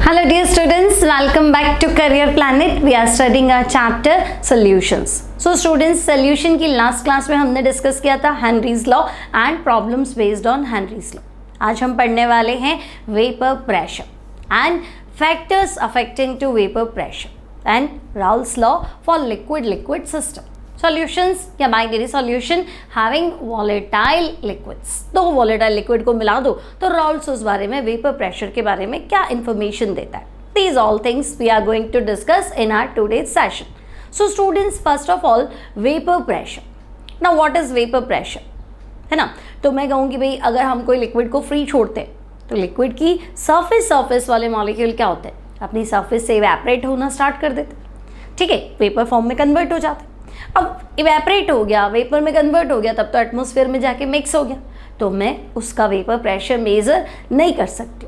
Hello dear students, welcome back to Career Planet. We are studying our chapter Solutions. So students, solution की last class में हमने discuss किया था Henry's Law and problems based on Henry's Law. आज हम पढ़ने वाले हैं vapor pressure and factors affecting to vapor pressure and Raoult's law for liquid system. Solutions या binary solution having volatile liquids. तो volatile liquid को मिला दो तो Raoult's उस बारे में vapor pressure के बारे में क्या information देता है. These all things we are going to discuss in our today's session. So students, first of all, vapor pressure. Now what is vapor pressure? है ना, तो मैं कहूँ कि भाई अगर हम कोई लिक्विड को फ्री छोड़ते हैं तो लिक्विड की सरफेस वाले मॉलिक्यूल क्या होते हैं, अपनी सरफेस से इवेपोरेट होना स्टार्ट कर देते हैं. ठीक है, वेपर फॉर्म में कन्वर्ट हो जाते हैं. अब इवेपोरेट हो गया, वेपर में कन्वर्ट हो गया, तब तो एटमॉस्फेयर में जाके मिक्स हो गया, तो मैं उसका वेपर प्रेशर मेजर नहीं कर सकती.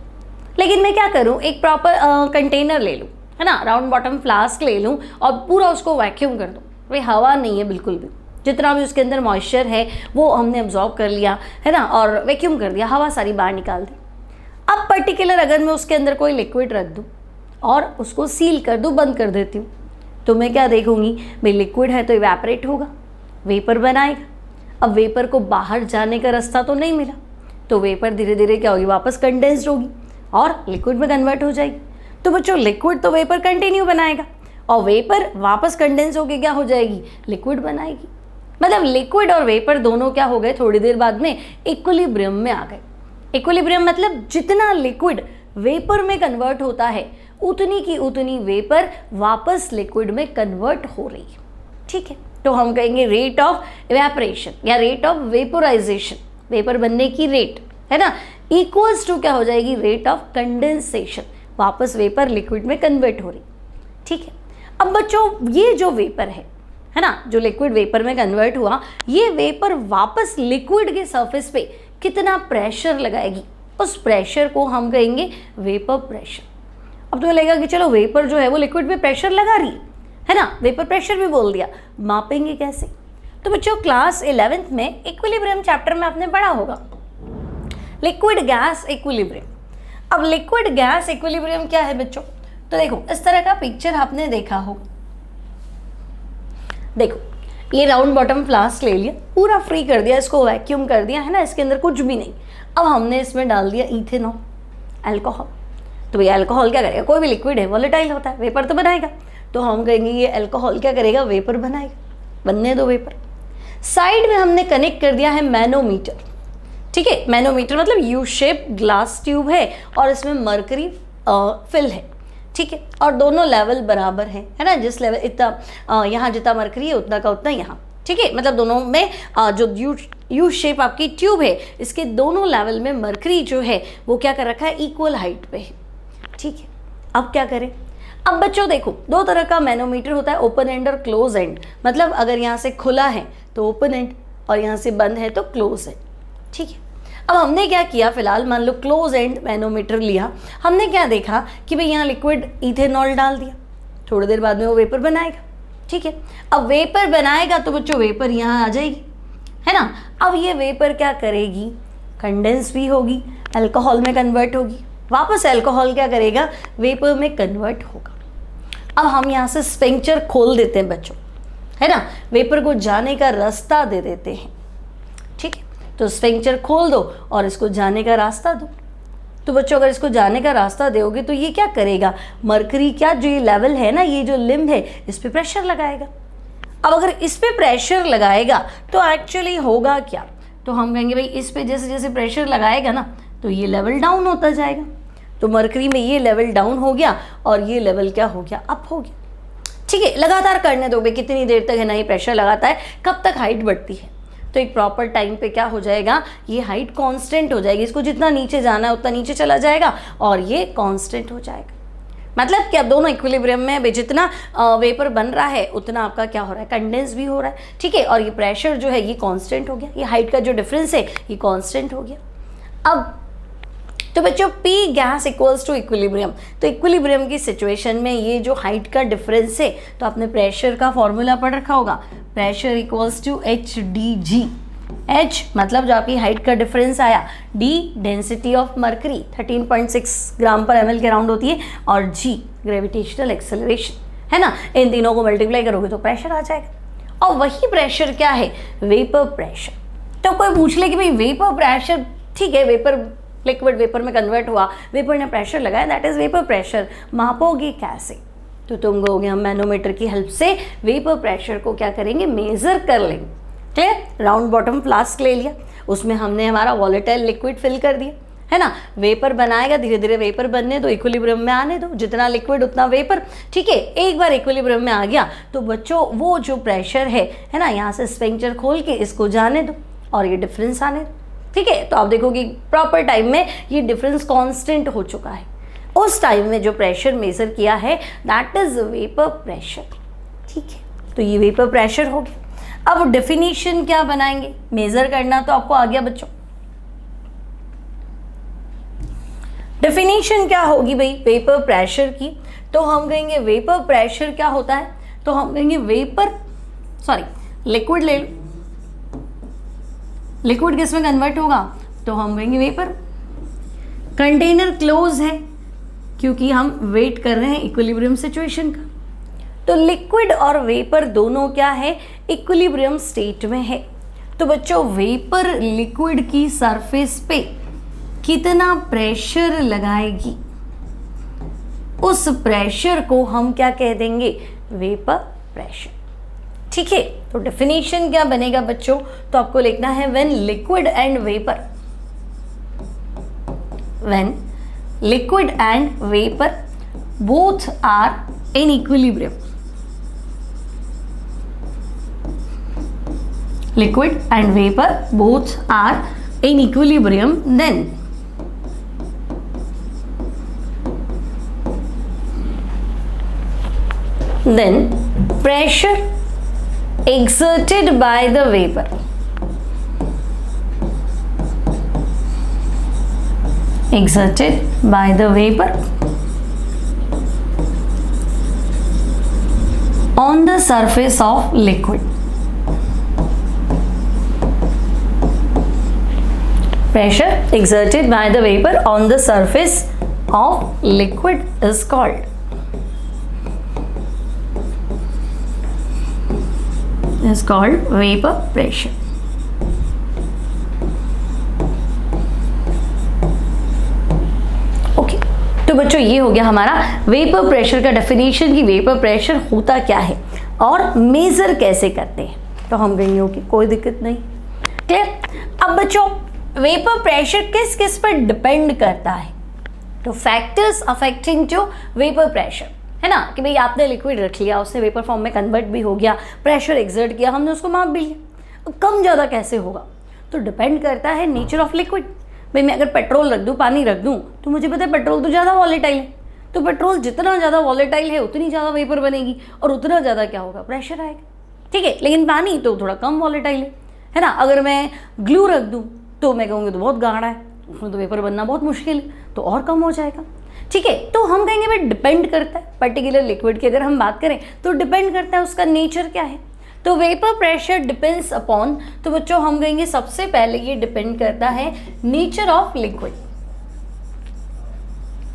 लेकिन मैं क्या करूँ, एक प्रॉपर कंटेनर ले लूँ, है ना, राउंड बॉटम फ्लास्क ले लूँ और पूरा उसको वैक्यूम कर दूँ. भाई हवा नहीं है बिल्कुल भी, जितना भी उसके अंदर मॉइस्चर है वो हमने अब्जॉर्ब कर लिया, है ना, और वैक्यूम कर दिया, हवा सारी बाहर निकाल दी. अब पर्टिकुलर अगर मैं उसके अंदर कोई लिक्विड रख दूँ और उसको सील कर दूँ, बंद कर देती हूँ, तो मैं क्या देखूंगी, भाई लिक्विड है तो इवेपोरेट होगा, वेपर बनाएगा. अब वेपर को बाहर जाने का रास्ता तो नहीं मिला, तो वेपर धीरे धीरे क्या होगी, वापस कंडेंस्ड होगी और लिक्विड में कन्वर्ट हो जाएगी. तो बच्चों लिक्विड तो वेपर कंटिन्यू बनाएगा और वेपर वापस कंडेंस होकर क्या हो जाएगी, लिक्विड बनाएगी. मतलब लिक्विड और वेपर दोनों क्या हो गए, थोड़ी देर बाद में इक्विलिब्रियम में आ गए. इक्विलिब्रियम मतलब जितना लिक्विड वेपर में कन्वर्ट होता है उतनी की उतनी वेपर वापस लिक्विड में कन्वर्ट हो रही है. ठीक है, तो हम कहेंगे रेट ऑफ इवेपोरेशन या रेट ऑफ वेपोराइजेशन, वेपर बनने की रेट, है ना, इक्वल्स टू क्या हो जाएगी, रेट ऑफ कंडेंसेशन, वापस वेपर लिक्विड में कन्वर्ट हो रही. ठीक है, अब बच्चों ये जो वेपर है ना, जो लिक्विड वेपर में कन्वर्ट हुआ, ये वेपर वापस लिक्विड के सरफेस पे कितना प्रेशर लगाएगी, उस प्रेशर को हम कहेंगे वेपर प्रेशर. अब तुम्हें लगेगा कि चलो वेपर जो है वो लिक्विड पे प्रेशर लगा रही है ना, वेपर प्रेशर भी बोल दिया, मापेंगे कैसे. तो बच्चों क्लास 11th में इक्विलिब्रियम चैप्टर में आपने पढ़ा होगा लिक्विड गैस इक्विलिब्रियम. अब लिक्विड गैस इक्विलिब्रियम क्या है बच्चों, तो देखो इस तरह का पिक्चर आपने देखा हो. देखो ये राउंड बॉटम फ्लास्क ले लिया, पूरा फ्री कर दिया, इसको वैक्यूम कर दिया, है ना, इसके अंदर कुछ भी नहीं. अब हमने इसमें डाल दिया इथेनॉल, अल्कोहल. तो भैया अल्कोहल क्या करेगा, कोई भी लिक्विड है वोलेटाइल होता है, वेपर तो बनाएगा, तो हम कहेंगे ये अल्कोहल क्या करेगा, वेपर बनाएगा. बनने दो वेपर. साइड में हमने कनेक्ट कर दिया है मैनोमीटर. ठीक है, मैनोमीटर मतलब यू शेप ग्लास ट्यूब है और इसमें मरकरी फिल है. ठीक है, और दोनों लेवल बराबर है ना, जिस लेवल इतना यहाँ जितना मरकरी है उतना का उतना यहाँ. ठीक है, मतलब दोनों में जो यू शेप आपकी ट्यूब है, इसके दोनों लेवल में मरकरी जो है वो क्या कर रखा है, इक्वल हाइट पे है. ठीक है, अब क्या करें. अब बच्चों देखो दो तरह का मैनोमीटर होता है, ओपन एंड और क्लोज एंड. मतलब अगर यहाँ से खुला है तो ओपन एंड और यहाँ से बंद है तो क्लोज एंड. ठीक है, अब हमने क्या किया, फिलहाल मान लो क्लोज एंड मैनोमीटर लिया, हमने क्या देखा कि भाई यहाँ लिक्विड इथेनॉल डाल दिया, थोड़ी देर बाद में वो वेपर बनाएगा. ठीक है, अब वेपर बनाएगा तो बच्चों वेपर यहाँ आ जाएगी, है ना. अब ये वेपर क्या करेगी, कंडेंस भी होगी, अल्कोहल में कन्वर्ट होगी, वापस अल्कोहल क्या करेगा, वेपर में कन्वर्ट होगा. अब हम यहाँ से स्फिंक्टर खोल देते हैं बच्चों, है ना, वेपर को जाने का रास्ता दे देते हैं. ठीक है, तो स्फिंक्टर खोल दो और इसको जाने का रास्ता दो. तो बच्चों अगर इसको जाने का रास्ता दोगे तो ये क्या करेगा, मरकरी क्या जो ये लेवल है ना, ये जो लिम्ब है, इस पे प्रेशर लगाएगा. अब अगर इस पे प्रेशर लगाएगा तो एक्चुअली होगा क्या, तो हम कहेंगे भाई इस पे जैसे जैसे प्रेशर लगाएगा ना तो ये लेवल डाउन होता जाएगा. तो मरकरी में ये लेवल डाउन हो गया और ये लेवल क्या हो गया, अप हो गया. ठीक है, लगातार करने दो भाई, कितनी देर तक है ना ये प्रेशर लगाता है, कब तक हाइट बढ़ती है, तो एक प्रॉपर टाइम पे क्या हो जाएगा, ये हाइट कांस्टेंट हो जाएगी. इसको जितना नीचे जाना है उतना नीचे चला जाएगा और ये कांस्टेंट हो जाएगा. मतलब कि अब दोनों इक्विलिब्रियम में जितना वेपर बन रहा है उतना आपका क्या हो रहा है, कंडेंस भी हो रहा है. ठीक है, और ये प्रेशर जो है ये कांस्टेंट हो गया, ये हाइट का जो डिफरेंस है ये कांस्टेंट हो गया. अब तो बच्चों P gas equals to equilibrium. तो इक्विलिब्रियम की सिचुएशन में ये जो हाइट का डिफरेंस है, तो आपने प्रेशर का फॉर्मूला पढ़ रखा होगा, pressure equals to HdG. H मतलब जो आपकी हाइट का डिफरेंस आया, D डेंसिटी ऑफ मर्करी 13.6 ग्राम पर ml के राउंड होती है, और G ग्रेविटेशनल एक्सेलरेशन है ना। इन तीनों को मल्टीप्लाई करोगे तो प्रेशर आ जाएगा। और वही प्रेशर क्या है, वेपर प्रेशर। तो कोई पूछ ले कि भाई वेपर प्रेशर, ठीक है, वेपर लिक्विड वेपर में कन्वर्ट हुआ, वेपर ने प्रेशर लगाया, दैट इज वेपर प्रेशर। मापोगे कैसे, तो तुम कहोगे हम मैनोमीटर की हेल्प से वेपर प्रेशर को क्या करेंगे, मेजर कर लेंगे। क्लियर। राउंड बॉटम फ्लास्क ले लिया, उसमें हमने हमारा वॉलेटाइल लिक्विड फिल कर दिया, है ना। वेपर बनाएगा, धीरे धीरे वेपर बनने दो, इक्विलिब्रियम में आने दो, जितना लिक्विड उतना वेपर, ठीक है। एक बार इक्विलिब्रियम में आ गया तो बच्चों वो जो प्रेशर है ना, यहाँ से स्फिंक्टर खोल के इसको जाने दो और ये डिफरेंस आने दो, ठीक है। तो आप देखोगे प्रॉपर टाइम में ये डिफरेंस कांस्टेंट हो चुका है। उस टाइम में जो प्रेशर मेजर किया है दैट इज वेपर प्रेशर, ठीक है। तो ये वेपर प्रेशर हो गया। अब डेफिनेशन क्या बनाएंगे, मेजर करना तो आपको आ गया बच्चों। डेफिनेशन क्या होगी भाई वेपर प्रेशर की, तो हम कहेंगे वेपर प्रेशर क्या होता है, तो हम कहेंगे लिक्विड ले लो, लिक्विड किस में कन्वर्ट होगा, तो हम कहेंगे वेपर। कंटेनर क्लोज है क्योंकि हम वेट कर रहे हैं इक्विलिब्रियम सिचुएशन का, तो लिक्विड और वेपर दोनों क्या है, इक्विलिब्रियम स्टेट में है। तो बच्चों वेपर लिक्विड की सरफेस पे कितना प्रेशर लगाएगी, उस प्रेशर को हम क्या कह देंगे, वेपर प्रेशर, ठीक है। तो डेफिनेशन क्या बनेगा बच्चों, तो आपको लिखना है when liquid and vapour, when liquid and vapour both are in equilibrium, liquid and vapour both are in equilibrium, then pressure exerted by the vapor on the surface of liquid, pressure exerted by the vapor on the surface of liquid is called vapor pressure। Okay, तो बच्चों ये हो गया हमारा vapour pressure का definition कि vapour pressure होता क्या है और मेजर कैसे करते हैं। तो हम कहेंगे ओके कोई दिक्कत नहीं, क्लियर। अब बच्चों वेपर प्रेशर किस किस पर डिपेंड करता है, तो factors affecting to vapour pressure, है ना, कि भाई आपने लिक्विड रख लिया, उससे वेपर फॉर्म में कन्वर्ट भी हो गया, प्रेशर एक्सर्ट किया, हमने उसको माप भी लिया, कम ज़्यादा कैसे होगा, तो डिपेंड करता है नेचर ऑफ लिक्विड। भाई मैं अगर पेट्रोल रख दूँ, पानी रख दूँ, तो मुझे पता है पेट्रोल तो ज़्यादा वॉलेटाइल है, तो पेट्रोल जितना ज़्यादा वॉलेटाइल है उतनी ज़्यादा वेपर बनेगी और उतना ज़्यादा क्या होगा, प्रेशर आएगा, ठीक है। लेकिन पानी तो थोड़ा कम वॉलेटाइल है ना। अगर मैं ग्लू रख दूँ तो मैं कहूँगी तो बहुत गाढ़ा है, उसमें तो वेपर बनना बहुत मुश्किल है, तो और कम हो जाएगा, ठीक है। तो हम कहेंगे भाई डिपेंड करता है, पर्टिकुलर लिक्विड की अगर हम बात करें तो डिपेंड करता है उसका नेचर क्या है। तो वेपर प्रेशर डिपेंड्स अपॉन, तो बच्चों हम कहेंगे सबसे पहले ये डिपेंड करता है nature of liquid.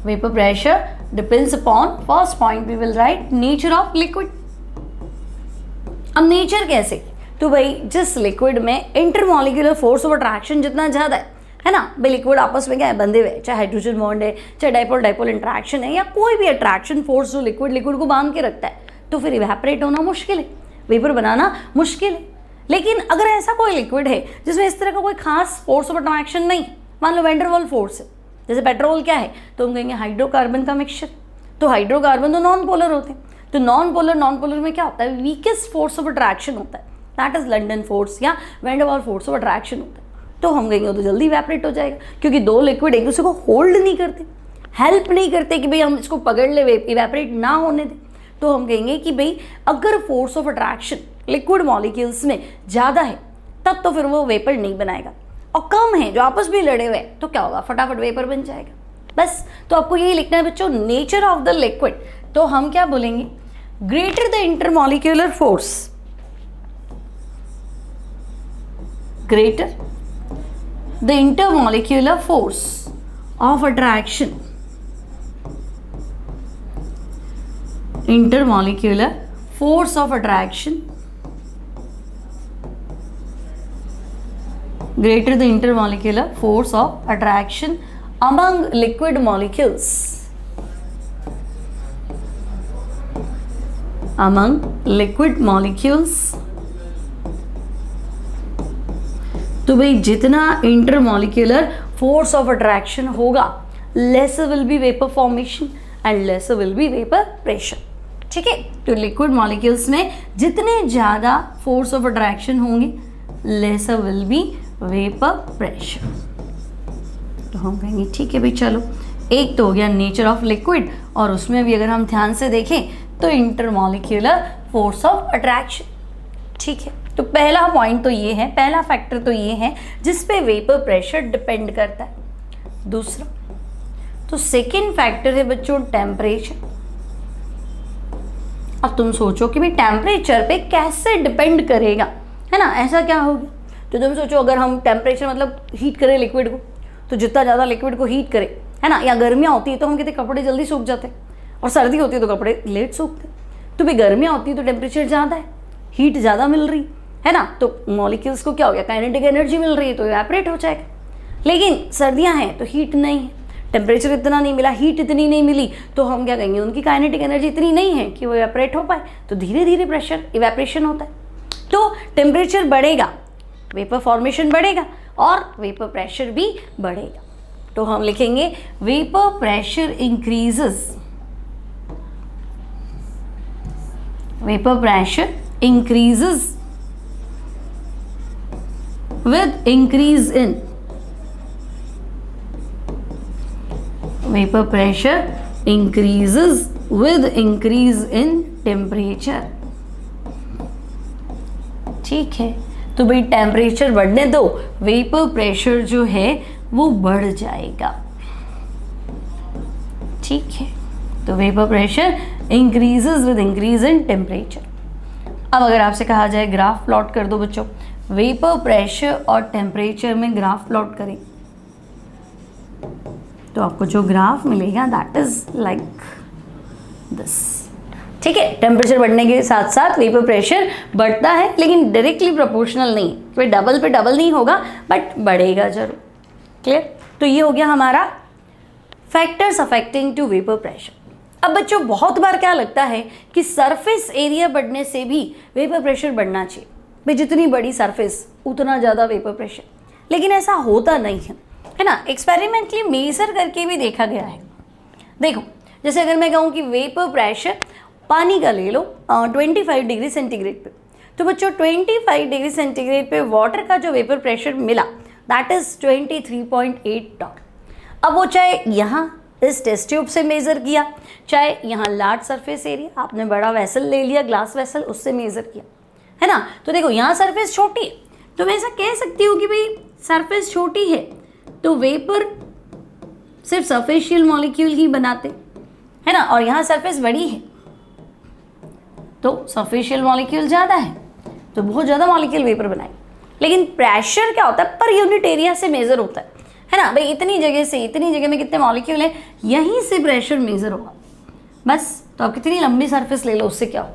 Vapour pressure depends upon, first point we will write nature of liquid. अब नेचर कैसे, तो भाई जिस लिक्विड में इंटरमॉलिक्यूलर फोर्स ऑफ अट्रैक्शन जितना ज़्यादा है ना, भाई लिक्विड आपस में क्या है, बंधे हुए, चाहे हाइड्रोजन बॉन्ड है, चाहे डाइपोल डाइपोल इंटरेक्शन है, या कोई भी अट्रैक्शन फोर्स जो लिक्विड को बांध के रखता है, तो फिर इवेपोरेट होना मुश्किल है, वेपर बनाना मुश्किल है। लेकिन अगर ऐसा कोई लिक्विड है जिसमें इस तरह का कोई खास फोर्स ऑफ अट्रैक्शन नहीं, मान लो वैन डर वाल्स फोर्स है, जैसे पेट्रोल क्या है, तो हम कहेंगे हाइड्रोकार्बन का मिक्सचर, तो हाइड्रोकार्बन तो नॉन पोलर होते हैं, तो नॉन पोलर में क्या होता है, वीकेस्ट फोर्स ऑफ अट्रैक्शन होता है, दैट इज लंडन फोर्स या van der Waals force of attraction होता है। तो हम कहेंगे तो जल्दी इवेपोरेट हो जाएगा, क्योंकि दो लिक्विड एक दूसरे को होल्ड नहीं करते, हेल्प नहीं करते कि भाई हम इसको पकड़ ले, इवेपोरेट ना होने दें। तो हम कहेंगे कि भाई अगर force of attraction liquid molecules में ज़्यादा है तब तो फिर वो वेपर नहीं बनाएगा, और कम है जो आपस में लड़े हुए तो क्या होगा, फटाफट वेपर बन जाएगा। बस तो आपको यही लिखना है बच्चों, नेचर ऑफ द लिक्विड। तो हम क्या बोलेंगे, greater the intermolecular force, greater the intermolecular force of attraction, intermolecular force of attraction, greater the intermolecular force of attraction among liquid molecules, among liquid molecules। तो भाई जितना इंटरमॉलिक्यूलर फोर्स ऑफ अट्रैक्शन होगा, laser will be vapour formation and lesser will be vapour pressure. ठीक है, तो liquid molecules में जितने ज़्यादा फोर्स ऑफ अट्रैक्शन होंगे, laser will be vapour pressure. तो हम कहेंगे ठीक है भाई, चलो एक तो हो गया नेचर ऑफ लिक्विड, और उसमें भी अगर हम ध्यान से देखें तो इंटरमॉलिक्यूलर फोर्स ऑफ अट्रैक्शन। ठीक है, तो पहला पॉइंट तो ये है, पहला फैक्टर तो ये है जिस पे वेपर प्रेशर डिपेंड करता है। दूसरा तो सेकेंड फैक्टर है बच्चों टेम्परेचर। अब तुम सोचो कि भाई टेम्परेचर पे कैसे डिपेंड करेगा, है ना, ऐसा क्या होगा। तो तुम सोचो अगर हम टेम्परेचर मतलब हीट करें लिक्विड को, तो जितना ज़्यादा लिक्विड को हीट करें, है ना, या गर्मियाँ होती है तो हम कहते कपड़े जल्दी सूख जाते हैं, और सर्दी होती है तो कपड़े लेट सूखते। तो भाई गर्मियाँ होती है तो टेम्परेचर ज़्यादा है, हीट ज़्यादा मिल रही है ना, तो मॉलिक्यूल्स को क्या हो गया, काइनेटिक एनर्जी मिल रही है तो इवेपोरेट हो जाएगा। लेकिन सर्दियाँ हैं तो हीट नहीं है, टेम्परेचर इतना नहीं मिला, हीट इतनी नहीं मिली, तो हम क्या कहेंगे उनकी काइनेटिक एनर्जी इतनी नहीं है कि वो इवेपोरेट हो पाए, तो धीरे धीरे प्रेशर इवेपोरेशन होता है। तो टेम्परेचर बढ़ेगा, वेपर फॉर्मेशन बढ़ेगा और वेपर प्रेशर भी बढ़ेगा। तो हम लिखेंगे vapour pressure increases, vapour pressure increases with increase in vapor pressure, increases with increase in temperature। ठीक है, तो भाई टेम्परेचर बढ़ने दो, वेपर प्रेशर जो है वो बढ़ जाएगा। ठीक है, तो vapour pressure increases with increase in temperature. अब अगर आपसे कहा जाए ग्राफ प्लॉट कर दो बच्चों, वेपर प्रेशर और टेम्परेचर में ग्राफ प्लॉट करें, तो आपको जो ग्राफ मिलेगा दैट इज लाइक दिस। ठीक है, टेम्परेचर बढ़ने के साथ साथ वेपर प्रेशर बढ़ता है, लेकिन डायरेक्टली प्रोपोर्शनल नहीं, कोई डबल पे डबल नहीं होगा, बट बढ़ेगा जरूर। क्लियर, तो ये हो गया हमारा factors affecting to vapour pressure. अब बच्चों बहुत बार क्या लगता है कि सरफेस एरिया बढ़ने से भी वेपर प्रेशर बढ़ना चाहिए, भाई जितनी बड़ी सरफेस उतना ज़्यादा वेपर प्रेशर, लेकिन ऐसा होता नहीं है ना। एक्सपेरिमेंटली मेजर करके भी देखा गया है। देखो जैसे अगर मैं कहूँ कि वेपर प्रेशर पानी का ले लो 25 डिग्री सेंटीग्रेड पे, तो बच्चों 25 डिग्री सेंटीग्रेड पे वाटर का जो वेपर प्रेशर मिला दैट इज़ 23.8 टॉन। अब वो चाहे यहाँ इस टेस्ट ट्यूब से मेज़र किया, चाहे यहाँ लार्ज सरफेस एरिया आपने बड़ा वेसल ले लिया, ग्लास वेसल, उससे मेज़र किया, है ना। तो देखो यहाँ सरफेस छोटी है, तो मैं ऐसा कह सकती हूँ कि भाई सरफेस छोटी है तो वेपर सिर्फ सरफेशियल मॉलिक्यूल ही बनाते, है ना, और यहाँ सरफेस बड़ी है तो सरफेशियल मॉलिक्यूल ज़्यादा है तो बहुत ज़्यादा मॉलिक्यूल वेपर बनाएंगे। लेकिन प्रेशर क्या होता है, पर यूनिट एरिया से मेज़र होता है ना, भाई इतनी जगह से इतनी जगह में कितने मॉलिक्यूल है, यहीं से प्रेशर मेज़र होगा बस। तो आप कितनी लंबी सरफेस ले लो, उससे क्या हो।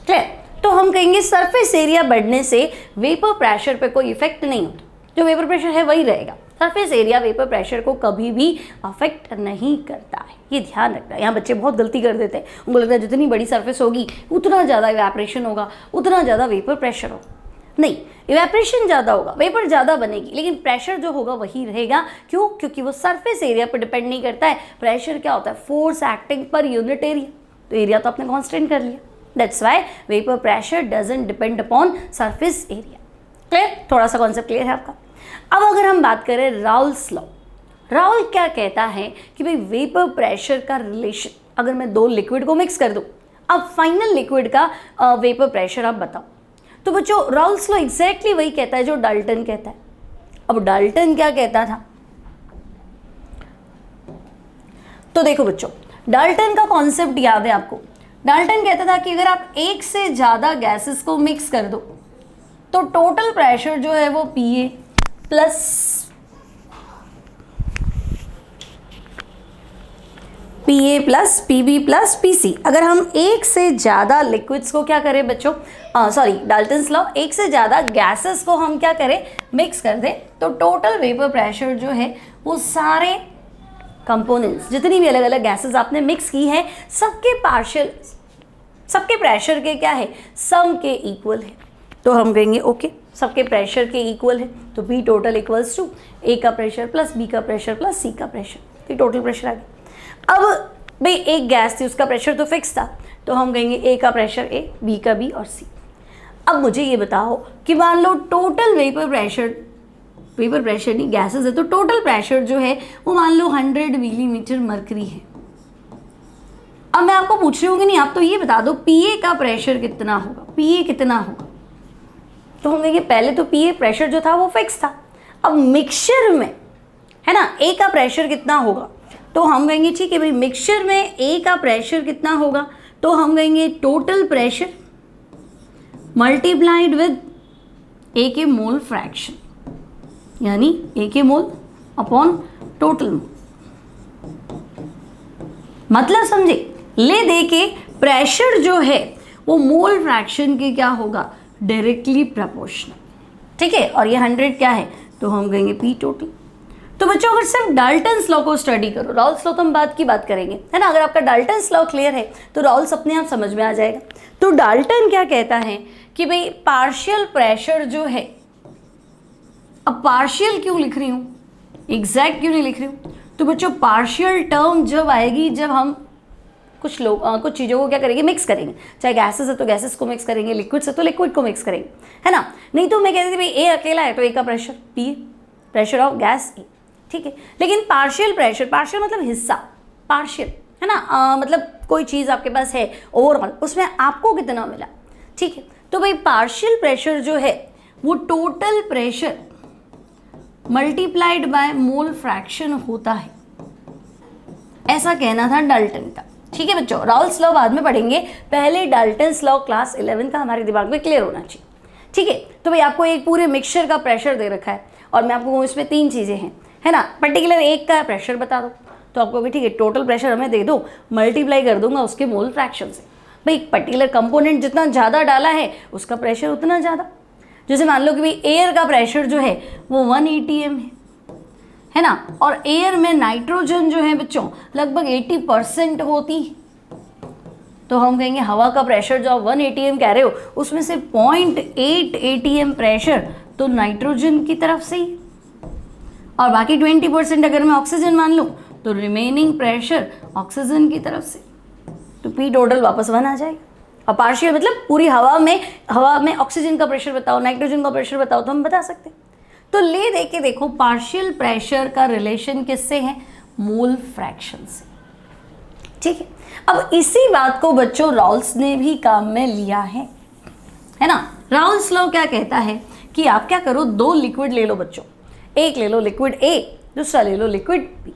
क्लियर, तो हम कहेंगे सरफेस एरिया बढ़ने से वेपर प्रेशर पे कोई इफेक्ट नहीं होता, जो वेपर प्रेशर है वही रहेगा। सरफेस एरिया वेपर प्रेशर को कभी भी अफेक्ट नहीं करता है, ये ध्यान रखना है। यहाँ बच्चे बहुत गलती कर देते हैं, उनको लगता है जितनी बड़ी सरफेस होगी उतना ज़्यादा इवेपोरेशन होगा, उतना ज़्यादा वेपर प्रेशर होगा। नहीं, इवेपोरेशन ज़्यादा होगा, वेपर ज़्यादा बनेगी, लेकिन प्रेशर जो होगा वही रहेगा। क्यों? क्योंकि वो सरफेस एरिया पर डिपेंड नहीं करता है। प्रेशर क्या होता है, force acting per unit area, तो एरिया तो आपने कांस्टेंट कर लिया, that's why vapour pressure doesn't depend upon surface area. Clear, थोड़ा सा कॉन्सेप्ट क्लियर है आपका। अब अगर हम बात करें राउल्स लॉ, राउल क्या कहता है कि भाई वेपर प्रेशर का रिलेशन, अगर मैं दो लिक्विड को मिक्स कर दूं, अब फाइनल लिक्विड का वेपर प्रेशर आप बताओ। तो बच्चों राउल्स लॉ एग्जैक्टली वही कहता है जो डाल्टन कहता है। अब डाल्टन क्या कहता था, तो देखो बच्चों डाल्टन का कॉन्सेप्ट याद है आपको। डाल्टन कहता था कि अगर आप एक से ज़्यादा गैसेस को मिक्स कर दो, तो टोटल प्रेशर जो है वो PA plus PB plus PC। अगर हम एक से ज़्यादा लिक्विड्स को क्या करें बच्चों, डाल्टन्स लॉ, एक से ज़्यादा गैसेस को हम क्या करें, मिक्स कर दें, तो टोटल वेपर प्रेशर जो है वो सारे कंपोनेंट्स, जितनी भी अलग अलग गैसेस आपने मिक्स की हैं, सबके प्रेशर के क्या है, सम के इक्वल है। तो हम कहेंगे ओके, सबके प्रेशर के इक्वल है, तो P total equals to A का प्रेशर प्लस B का प्रेशर प्लस C का प्रेशर, ये टोटल प्रेशर आ गया। अब भाई एक गैस थी, उसका प्रेशर तो फिक्स था, तो हम कहेंगे A का प्रेशर A, B का B और C। अब मुझे ये बताओ कि मान लो टोटल वेपर प्रेशर नहीं, गैसेस है, तो टोटल प्रेशर जो है वो मान लो 100 मिलीमीटर मरकरी है। अब मैं आपको पूछ रही हूँ कि नहीं, आप तो ये बता दो PA का प्रेशर कितना होगा, PA कितना होगा। तो हम कहेंगे पहले तो PA प्रेशर जो था वो फिक्स था, अब मिक्सचर में है ना A का प्रेशर कितना होगा, तो हम कहेंगे ठीक है भाई, मिक्सचर में A का प्रेशर कितना होगा, तो हम कहेंगे total pressure multiplied with A के मोल फ्रैक्शन, यानी A के मोल अपॉन टोटल मोल। मतलब समझे, ले दे के प्रेशर जो है वो मोल फ्रैक्शन के क्या होगा, डायरेक्टली प्रोपोर्शनल, ठीक है। और ये 100 क्या है, तो हम कहेंगे P टोटल। तो बच्चों अगर सिर्फ डाल्टन्स लॉ को स्टडी करो, रॉल्स लॉ तो हम बाद की बात करेंगे, है ना, अगर आपका डाल्टन्स लॉ क्लियर है तो रॉल्स अपने आप समझ में आ जाएगा। तो डाल्टन क्या कहता है कि भाई पार्शियल प्रेशर जो है, अब पार्शियल क्यों लिख रही हूँ, एग्जैक्ट क्यों नहीं लिख रही हूँ, तो बच्चों पार्शियल टर्म जब आएगी जब हम कुछ चीज़ों को क्या करेंगे, मिक्स करेंगे, चाहे गैसेस है तो गैसेस को मिक्स करेंगे, लिक्विड्स है तो लिक्विड को मिक्स करेंगे, है ना। नहीं तो मैं कहती थी भाई A अकेला है तो A का pressure P, pressure of gas E, ठीक है। लेकिन पार्शियल प्रेशर, पार्शियल मतलब हिस्सा, पार्शियल है ना, मतलब कोई चीज़ आपके पास है ओवरऑल, उसमें आपको कितना मिला, ठीक है। तो भाई पार्शियल प्रेशर जो है वो total pressure multiplied by mole fraction होता है, ऐसा कहना था डाल्टन का, ठीक है बच्चों। रॉल्स लॉ बाद में पढ़ेंगे, पहले डाल्टन्स लॉ क्लास 11 का हमारे दिमाग में क्लियर होना चाहिए, ठीक है। तो भाई आपको एक पूरे मिक्सचर का प्रेशर दे रखा है और मैं आपको इसमें 3 चीज़ें हैं, है ना, पर्टिकुलर एक का प्रेशर बता दो, तो आपको भी ठीक है टोटल प्रेशर हमें दे दो, मल्टीप्लाई कर दूंगा उसके मोल फ्रैक्शन से। भाई पर्टिकुलर कंपोनेंट जितना ज़्यादा डाला है उसका प्रेशर उतना ज़्यादा, जैसे मान लो कि भाई एयर का प्रेशर जो है वो 1 ATM है ना, और एयर में नाइट्रोजन जो है बच्चों लगभग 80% होती, तो हम कहेंगे हवा का प्रेशर जो आप 1 ATM कह रहे हो उसमें से 0.8 ATM प्रेशर तो नाइट्रोजन की तरफ से ही, और बाकी 20% अगर मैं ऑक्सीजन मान लूँ तो रिमेनिंग प्रेशर ऑक्सीजन की तरफ से, तो P टोटल वापस 1 आ जाएगा। और पार्शियल मतलब पूरी हवा में ऑक्सीजन का प्रेशर बताओ, नाइट्रोजन का प्रेशर बताओ, तो हम बता सकते हैं। तो ले दे के देखो पार्शियल प्रेशर का रिलेशन किससे है, मोल फ्रैक्शन से, ठीक है। अब इसी बात को बच्चों रॉल्स ने भी काम में लिया है ना। रॉल्स लॉ क्या कहता है कि आप क्या करो, 2 लिक्विड ले लो बच्चों, एक ले लो लिक्विड A, दूसरा ले लो लिक्विड B,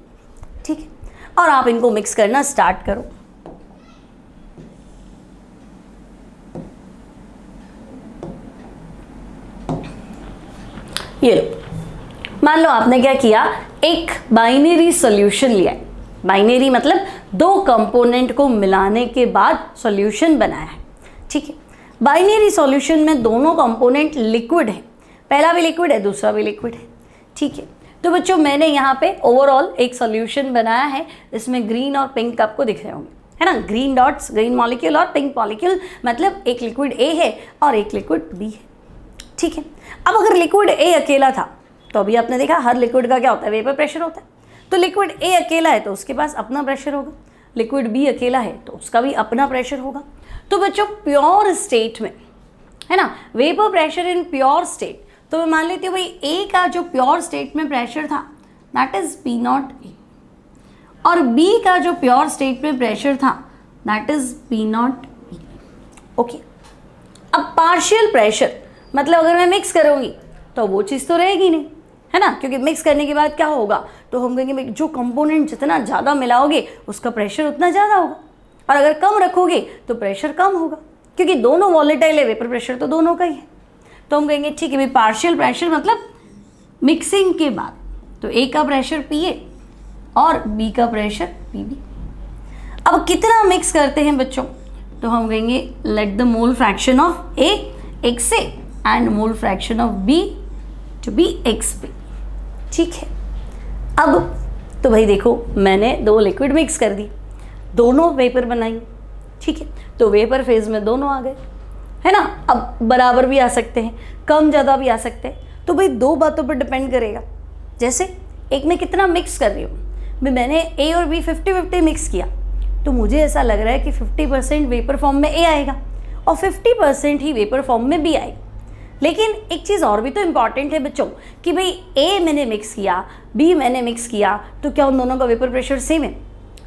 ठीक है, और आप इनको मिक्स करना स्टार्ट करो। ये लो, मान लो आपने क्या किया, एक बाइनरी सॉल्यूशन लिया है, बाइनरी मतलब 2 कंपोनेंट को मिलाने के बाद सॉल्यूशन बनाया है, ठीक है। बाइनरी सॉल्यूशन में दोनों कंपोनेंट लिक्विड है, पहला भी लिक्विड है दूसरा भी लिक्विड है, ठीक है। तो बच्चों मैंने यहाँ पे ओवरऑल एक सॉल्यूशन बनाया है, इसमें ग्रीन और पिंक आपको दिख रहे होंगे, है ना, ग्रीन डॉट्स, ग्रीन मॉलिक्यूल और पिंक मॉलिक्यूल, मतलब एक लिक्विड A है और एक लिक्विड B है, ठीक है। अब अगर लिक्विड A अकेला था तो अभी आपने देखा हर लिक्विड का क्या होता है, वेपर प्रेशर होता है, तो लिक्विड A अकेला है तो उसके पास अपना प्रेशर होगा, लिक्विड B अकेला है तो उसका भी अपना प्रेशर होगा। तो बच्चों प्योर स्टेट में, है ना, vapour pressure in pure state, तो मैं मान लेती हूँ भाई A का जो प्योर स्टेट में प्रेशर था दैट इज P0A, और B का जो प्योर स्टेट में प्रेशर था दैट इज P0B, ओके। अब पार्शियल प्रेशर मतलब अगर मैं मिक्स करूँगी तो वो चीज़ तो रहेगी नहीं, है ना, क्योंकि मिक्स करने के बाद क्या होगा, तो हम कहेंगे जो कंपोनेंट जितना ज़्यादा मिलाओगे उसका प्रेशर उतना ज़्यादा होगा, और अगर कम रखोगे तो प्रेशर कम होगा, क्योंकि दोनों वॉलेटाइल है, वेपर प्रेशर तो दोनों का ही है। तो हम कहेंगे ठीक है भाई, पार्शियल प्रेशर मतलब मिक्सिंग के बाद, तो ए का प्रेशर पी ए और बी का प्रेशर पी बी। अब कितना मिक्स करते हैं बच्चों, तो हम कहेंगे let the mole fraction of A x A and mole fraction of B to be x B. ठीक है, अब तो भाई देखो मैंने दो लिक्विड मिक्स कर दी, दोनों वेपर बनाई, ठीक है, तो वेपर फेज में दोनों आ गए, है ना। अब बराबर भी आ सकते हैं, कम ज़्यादा भी आ सकते हैं, तो भाई दो बातों पर डिपेंड करेगा। जैसे एक में कितना मिक्स कर रही हूँ भाई, मैंने ए और बी 50-50 मिक्स किया, तो मुझे ऐसा लग रहा है कि 50% वेपर फॉर्म में ए आएगा और 50% ही वेपर फॉर्म में बी आएगा। लेकिन एक चीज़ और भी तो इम्पॉर्टेंट है बच्चों कि भाई ए मैंने मिक्स किया, बी मैंने मिक्स किया, तो क्या उन दोनों का वेपर प्रेशर सेम है,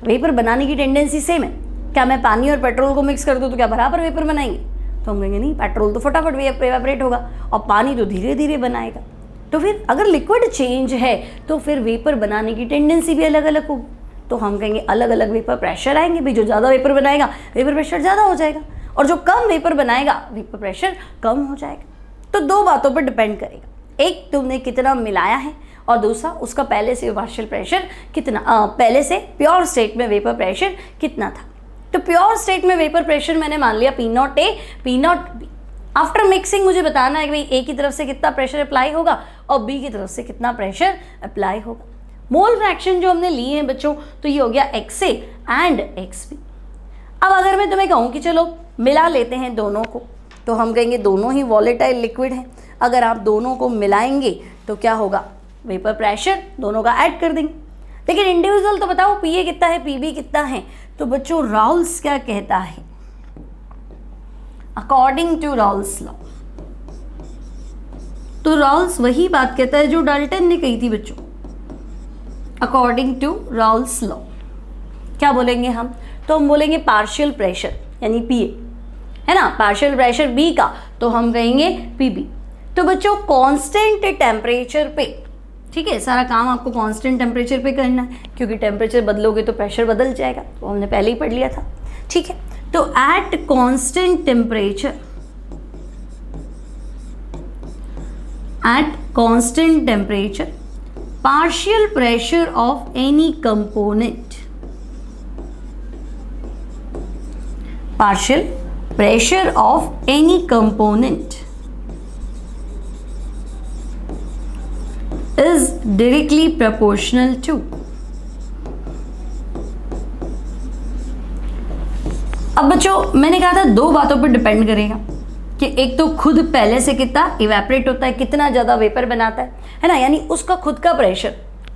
वेपर बनाने की टेंडेंसी सेम है। क्या मैं पानी और पेट्रोल को मिक्स कर दूँ तो क्या बराबर वेपर बनाएंगे, तो हम कहेंगे नहीं, पेट्रोल तो फटाफट एवेपोरेट होगा और पानी तो धीरे धीरे बनाएगा। तो फिर अगर लिक्विड चेंज है तो फिर वेपर बनाने की टेंडेंसी भी अलग अलग होगी, तो हम कहेंगे अलग अलग वेपर प्रेशर आएंगे भाई। जो ज़्यादा वेपर बनाएगा वेपर प्रेशर ज़्यादा हो जाएगा, और जो कम वेपर बनाएगा वेपर प्रेशर कम हो जाएगा। तो दो बातों पर डिपेंड करेगा, एक तुमने कितना मिलाया है और दूसरा उसका पहले से पार्शियल प्रेशर कितना, पहले से प्योर स्टेट में वेपर प्रेशर कितना था। तो प्योर स्टेट में वेपर प्रेशर मैंने मान लिया P not a P not be. After mixing मुझे बताना है कि भाई ए की तरफ से कितना प्रेशर अप्लाई होगा और बी की तरफ से कितना प्रेशर अप्लाई होगा। मोल फ्रैक्शन जो हमने लिए हैं बच्चों, तो ये हो गया X A and X B. अब अगर मैं तुम्हें कहूँ कि चलो मिला लेते हैं दोनों को, तो हम कहेंगे दोनों ही वॉलेटाइल लिक्विड हैं, अगर आप दोनों को मिलाएंगे तो क्या होगा, वेपर प्रेशर दोनों का ऐड कर देंगे। लेकिन इंडिविजुअल तो बताओ पी ए कितना है पी बी कितना है, तो बच्चों राउल्स क्या कहता है, अकॉर्डिंग टू राउल्स लॉ, तो राउल्स वही बात कहता है जो डाल्टन ने कही थी बच्चों। अकॉर्डिंग टू राउल्स लॉ क्या बोलेंगे हम, तो हम बोलेंगे पार्शियल प्रेशर यानी पी ए, है ना, पार्शियल प्रेशर बी का तो हम कहेंगे पी बी। तो बच्चों कांस्टेंट टेम्परेचर पे, ठीक है, सारा काम आपको कांस्टेंट टेम्परेचर पे करना है, क्योंकि टेम्परेचर बदलोगे तो प्रेशर बदल जाएगा, तो हमने पहले ही पढ़ लिया था। ठीक है, तो at constant temperature, at constant temperature partial pressure of any component, partial pressure of any component is directly proportional to, अब बच्चों मैंने कहा था दो बातों पर डिपेंड करेगा कि एक तो खुद पहले से कितना इवेपोरेट होता है, कितना ज़्यादा वेपर बनाता है ना, यानी उसका खुद का प्रेशर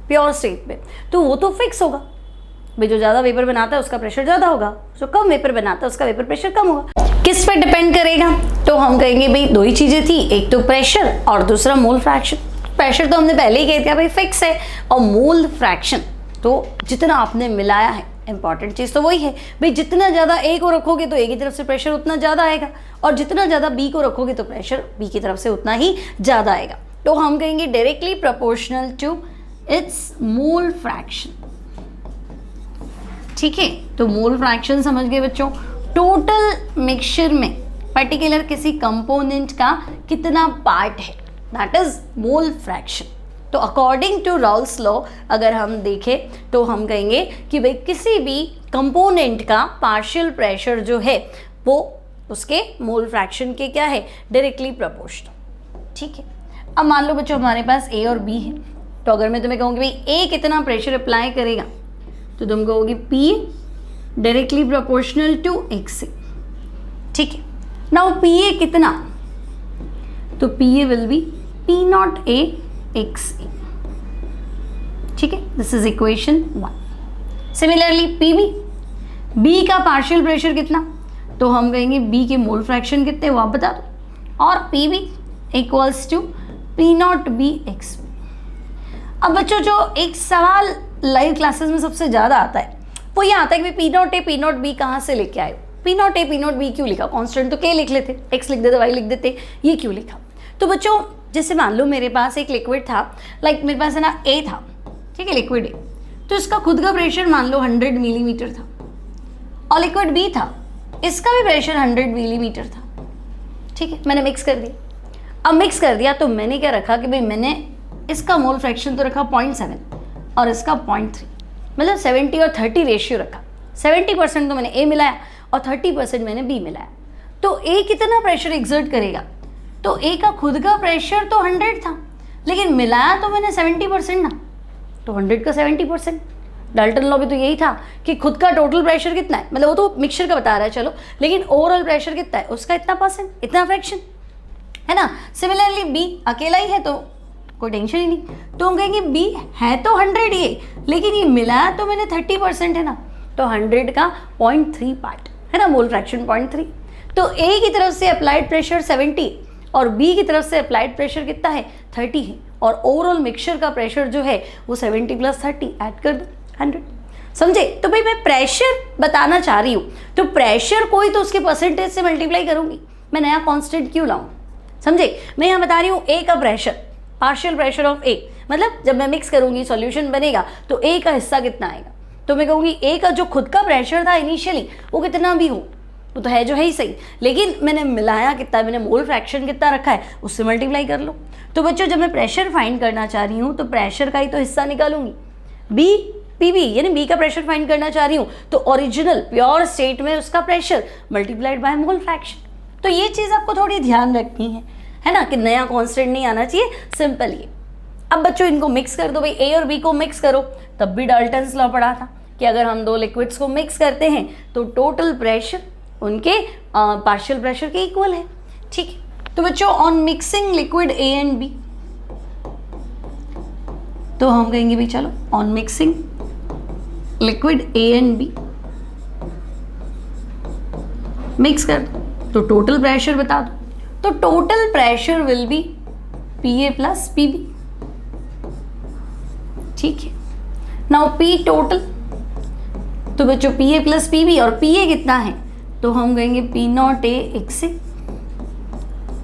प्योर स्टेट में, तो वो तो फिक्स होगा भाई, जो ज़्यादा वेपर बनाता है उसका प्रेशर ज़्यादा होगा, जो कम वेपर बनाता है उसका वेपर प्रेशर कम होगा। किस पे डिपेंड करेगा, तो हम कहेंगे भाई दो ही चीज़ें थी, एक तो प्रेशर और दूसरा मोल फ्रैक्शन। प्रेशर तो हमने पहले ही कह दिया भाई फिक्स है, और मोल फ्रैक्शन तो जितना आपने मिलाया है, इंपॉर्टेंट चीज़ तो वही है भाई, जितना ज़्यादा ए को रखोगे तो ए की तरफ से प्रेशर उतना ज़्यादा आएगा, और जितना ज़्यादा बी को रखोगे तो प्रेशर बी की तरफ से उतना ही ज़्यादा आएगा। तो हम कहेंगे directly proportional to its mole fraction. ठीक है, तो मोल फ्रैक्शन समझ गए बच्चों, टोटल मिक्सचर में पर्टिकुलर किसी कंपोनेंट का कितना पार्ट है, दैट इज मोल फ्रैक्शन। तो अकॉर्डिंग टू राउल्स लॉ अगर हम देखें तो हम कहेंगे कि भाई किसी भी कंपोनेंट का पार्शियल प्रेशर जो है वो उसके मोल फ्रैक्शन के क्या है, डायरेक्टली प्रोपोर्शनल। ठीक है, अब मान लो बच्चों हमारे पास ए और बी है, तो अगर मैं तुम्हें कहूँगी भाई ए कितना प्रेशर अप्लाई करेगा, तो तुम कहोगे P directly proportional to x A. ठीक है, नाउ पी ए कितना, तो P A will be P not A x A. ठीक है, this is equation 1। Similarly P B, B का पार्शियल प्रेशर कितना, तो हम कहेंगे बी के मोल फ्रैक्शन कितने वो आप बता दो, और P B equals to P not B X. अब बच्चों जो एक सवाल लाइव क्लासेस में सबसे ज़्यादा आता है वो ये आता है कि P not a P not be कहाँ से लेके आए, P not a P not be क्यों लिखा, कांस्टेंट तो के लिख लेते, एक्स लिख देते, वाई लिख देते, ये क्यों लिखा। तो बच्चों जैसे मान लो मेरे पास एक लिक्विड था, लाइक मेरे पास है ना ए था, ठीक है, लिक्विड ए, तो इसका खुद का प्रेशर मान लो 100 मिलीमीटर था, और लिक्विड बी था, इसका भी प्रेशर 100 मिलीमीटर था। ठीक है, मैंने मिक्स कर दिया। अब मिक्स कर दिया तो मैंने क्या रखा कि भाई मैंने इसका मोल फ्रैक्शन तो रखा 0.7 और इसका 0.3, मतलब 70 और 30 रेशियो रखा। 70% तो मैंने ए मिलाया और 30% मैंने बी मिलाया। तो ए कितना प्रेशर एक्सर्ट करेगा, तो ए का खुद का प्रेशर तो 100 था, लेकिन मिलाया तो मैंने 70% ना, तो 100 का 70%। डाल्टन लॉ भी तो यही था कि खुद का टोटल प्रेशर कितना है, मतलब वो तो मिक्सचर का बता रहा है चलो, लेकिन ओवरऑल प्रेशर कितना है उसका इतना %, इतना फ्रैक्शन है ना। सिमिलरली बी अकेला ही है तो कोई टेंशन ही नहीं, तो हम कहेंगे बी है तो 100 ये, लेकिन ये मिलाया तो मैंने 30% है ना, तो 100 का 0.3 पार्ट है ना, मोल फ्रैक्शन 0.3। तो ए की तरफ से अप्लाइड प्रेशर 70 और बी की तरफ से अप्लाइड प्रेशर कितना है 30 है, और ओवरऑल मिक्सचर का प्रेशर जो है वो 70 + 30 ऐड कर दो 100, समझे। तो भाई मैं प्रेशर बताना चाह रही हूँ, तो प्रेशर कोई तो उसके परसेंटेज से मल्टीप्लाई करूंगी, मैं नया कांस्टेंट क्यों लाऊं, समझे। मैं यहाँ बता रही हूँ ए का प्रेशर, पार्शियल प्रेशर ऑफ ए, मतलब जब मैं मिक्स करूंगी सॉल्यूशन बनेगा तो ए का हिस्सा कितना आएगा, तो मैं कहूँगी ए का जो खुद का प्रेशर था इनिशियली वो कितना भी हो, वो तो है जो है ही सही, लेकिन मैंने मिलाया कितना, मैंने मोल फ्रैक्शन कितना रखा है उससे मल्टीप्लाई कर लो। तो बच्चों जब मैं प्रेशर फाइंड करना चाह रही हूँ तो प्रेशर का ही तो हिस्सा निकालूंगी, बी पीबी यानी बी का प्रेशर फाइंड करना चाह रही हूँ तो ओरिजिनल प्योर स्टेट में उसका pressure multiplied by mole fraction. तो ये चीज़ आपको थोड़ी ध्यान रखनी है ना, कि नया कांस्टेंट नहीं आना चाहिए, सिंपल ये। अब बच्चों इनको मिक्स कर दो, भाई ए और बी को मिक्स करो, तब भी डाल्टन्स लॉ पढ़ा था कि अगर हम दो लिक्विड्स को मिक्स करते हैं तो टोटल प्रेशर उनके पार्शियल प्रेशर के इक्वल है, ठीक है। तो बच्चों on mixing liquid A and B, तो हम कहेंगे भी चलो on mixing liquid A and B mix कर दो, तो टोटल प्रेशर बता दो, तो total pressure will be P A plus P B, ठीक है। नाउ पी टोटल, तो बच्चों P A plus P B, और पी ए कितना है तो हम कहेंगे P not A x A,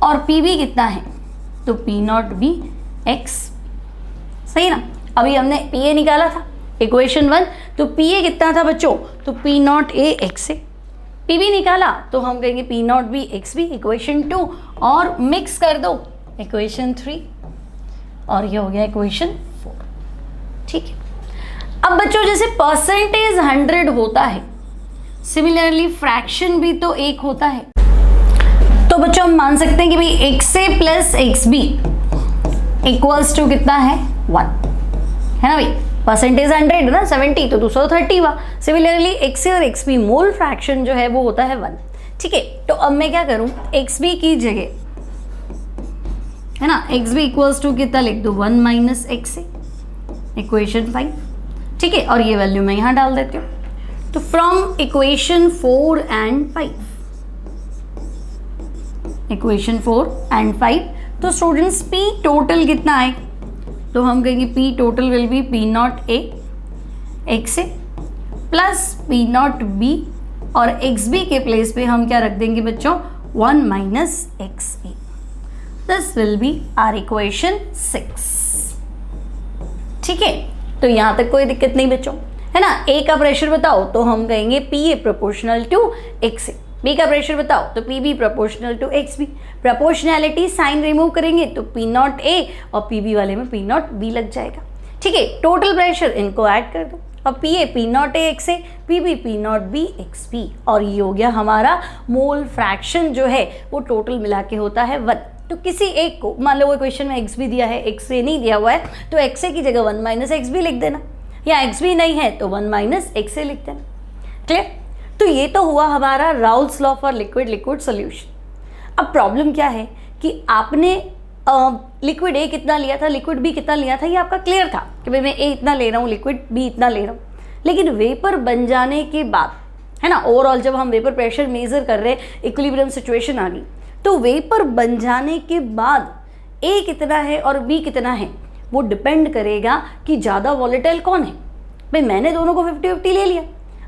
और पी बी कितना है तो पी नॉट बी एक्स, सही ना। अभी हमने पी ए निकाला था इक्वेशन 1, तो पी ए कितना था बच्चों तो P not A x A, P B निकाला तो हम कहेंगे P not B x B equation 2, और मिक्स कर दो इक्वेशन 3, और ये हो गया इक्वेशन 4, ठीक है। अब बच्चों जैसे परसेंटेज 100 होता है, सिमिलरली फ्रैक्शन भी तो एक होता है, तो बच्चों हम मान सकते हैं कि भाई X A plus X B equals to कितना है 1, है ना भाई। परसेंटेज 100 ना 70 तो 230 हुआ। सिमिलरली एक्स ए और एक्स बी मोल फ्रैक्शन जो है वो होता है 1, ठीक है। तो अब मैं क्या करूं, एक्स बी की जगह है ना एक्स बी इक्वल्स टू कितना लिख दो 1 माइनस एक्स ए इक्वेशन 5, ठीक है, और ये वैल्यू मैं यहाँ डाल देती हूँ। तो from equation 4 and 5, equation 4 and 5, तो स्टूडेंट्स पी टोटल कितना आए, तो हम कहेंगे P total will be P not A x A plus P not B, और एक्स बी के प्लेस पे हम क्या रख देंगे बच्चों 1 minus x A, this will be our equation 6, ठीक है। तो यहाँ तक कोई दिक्कत नहीं बच्चों, है ना। ए का प्रेशर बताओ तो हम कहेंगे P A proportional to x A, B का प्रेशर बताओ तो P B proportional to X B, proportionality sign remove करेंगे तो पी नॉट ए और पी बी वाले में पी नॉट बी लग जाएगा, ठीक है। टोटल प्रेशर इनको ऐड कर दो, और P A P not A x A, P B P not B x B, और ये हो गया हमारा मोल फ्रैक्शन जो है वो टोटल मिला के होता है 1। तो किसी एक को मान लो वो क्वेश्चन में एक्स बी दिया है, एक्स ए नहीं दिया हुआ है, तो एक्स ए की जगह 1 माइनस एक्स बी लिख देना, या एक्स बी नहीं है तो 1 माइनस एक्स ए लिख देना, क्लियर। तो ये तो हुआ हमारा Raoul's law for liquid liquid solution. अब प्रॉब्लम क्या है कि आपने लिक्विड ए कितना लिया था, लिक्विड बी कितना लिया था, ये आपका क्लियर था कि भाई मैं ए इतना ले रहा हूँ, लिक्विड बी इतना ले रहा हूँ, लेकिन वेपर बन जाने के बाद है ना, ओवरऑल जब हम वेपर प्रेशर मेजर कर रहे हैं, इक्विलिब्रियम सिचुएशन आ गई, तो वेपर बन जाने के बाद ए कितना है और बी कितना है वो डिपेंड करेगा कि ज़्यादा वॉलेटाइल कौन है। भाई मैंने दोनों को 50-50 ले लिया,